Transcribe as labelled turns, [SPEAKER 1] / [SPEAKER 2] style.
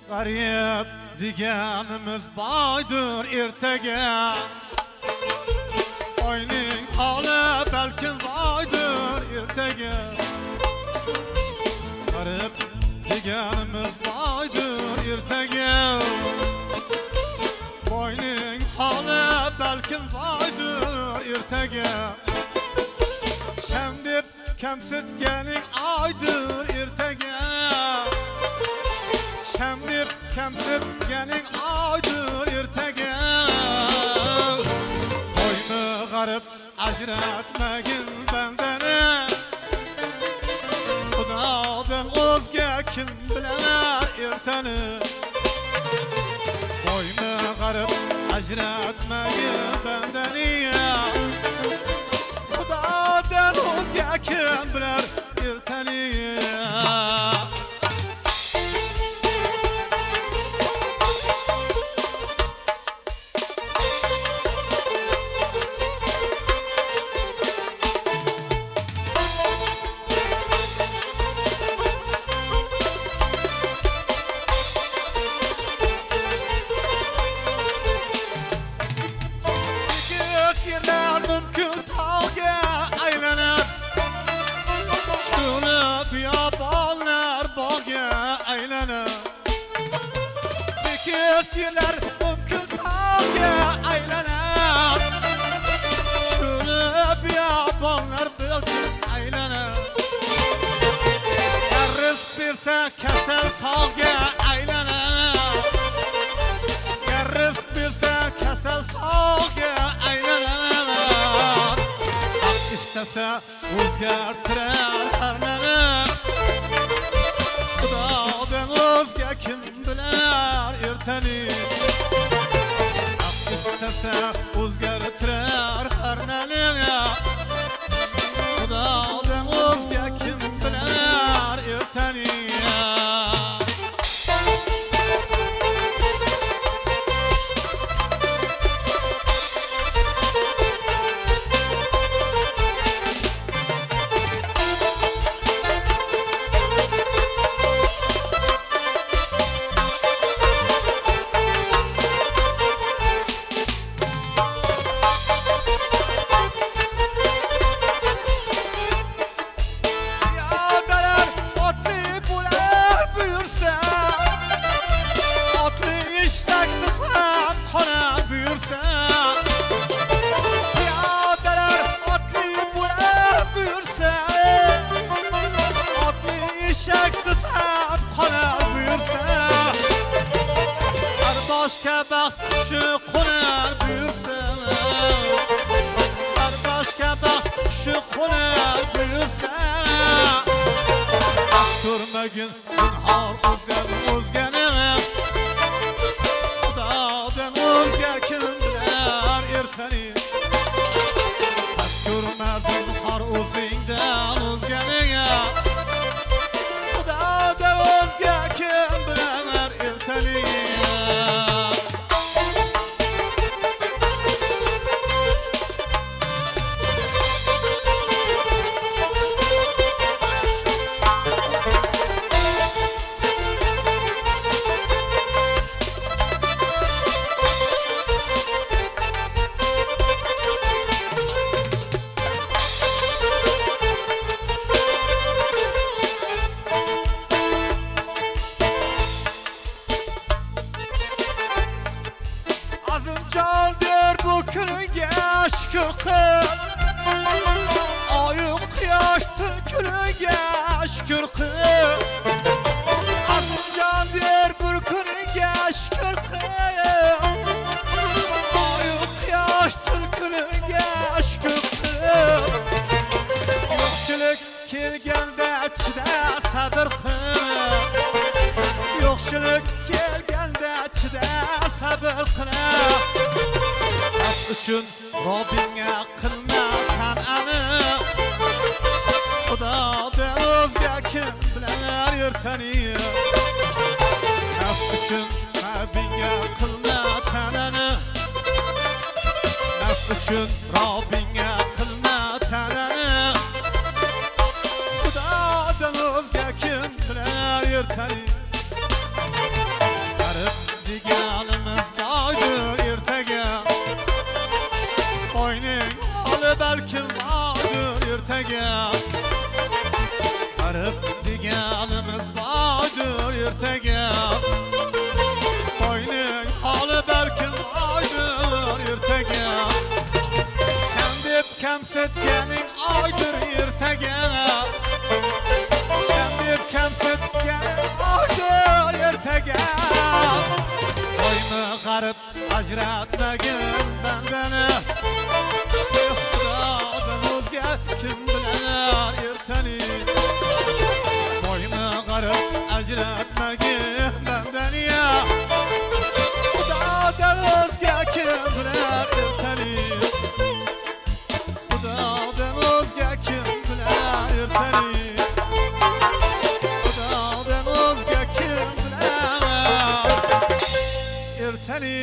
[SPEAKER 1] Garip deganimiz boydur ertaga. Oyning holi balkim voydur ertaga. Garip deganimiz boydur ertaga. Oyning holi balkim voydur ertaga. Şam deb kamsitganing oydur ertaga. Şam deb kamsitganing oydur ertaga. Oyni g'arib ajratmagin bandani. Xudodan o'zga kim bilar ertani. Oyni g'arib ajratmagin bandani. Xudodan o'zga kim bilar ertani. Yerler mümkün tağga aylanır. Şunu biyabanlar bağga aylanır. Tekis yerler mümkün tağga aylanır. Şunu biyabanlar bağga aylanır. Yarız birse kesel sağga aylanır. Yarız birse kesel sağga aylanır. İstese o'zgartirar har nani. Xudodan o'zga kim bilar ertani. İstese o'zgartirar har nani. Xudodan o'zga kim bilar ertani. Başka bakışı konar buyursa. Başka bakışı konar buyursa. Durmagin zinhar o'zganing. Xudodan o'zga kim bilar ertani. Durma zinhar o'zingdan o'zganing. Xudodan o'zga kim bilar ertani. Azimcan der bu külünge şükür kıl. Ayı kıyaştır külünge şükür kıl. Azimcan der bu külünge şükür kıl. Ayı kıyaştır külünge şükür kıl. Yokçuluk kelgende çide sabır kıl. Yokçuluk kelgende çide sabır kıl. Üçün Rabbinge qilma tan'ani. Xudodan o'zga kim bilar ertani. Nafs üçün Rabbinge qilma tan'ani. Nafs üçün Rabbinge qilma tan'ani. Xudodan o'zga kim bilar ertani. ertege Garip diganimiz vardır ertege Boyning hali berkin aydır ertege Sen deb kamsitganing aydır ertege Sen deb kamsitganing aydır ertege Boyni garip ajratmagin bendeni Xudodan o'zga kim bilar ertani Boyni garip ajratmagin bendeni Xudodan o'zga kim bilar ertani Xudodan o'zga kim bilar ertani Xudodan o'zga kim bilar ertani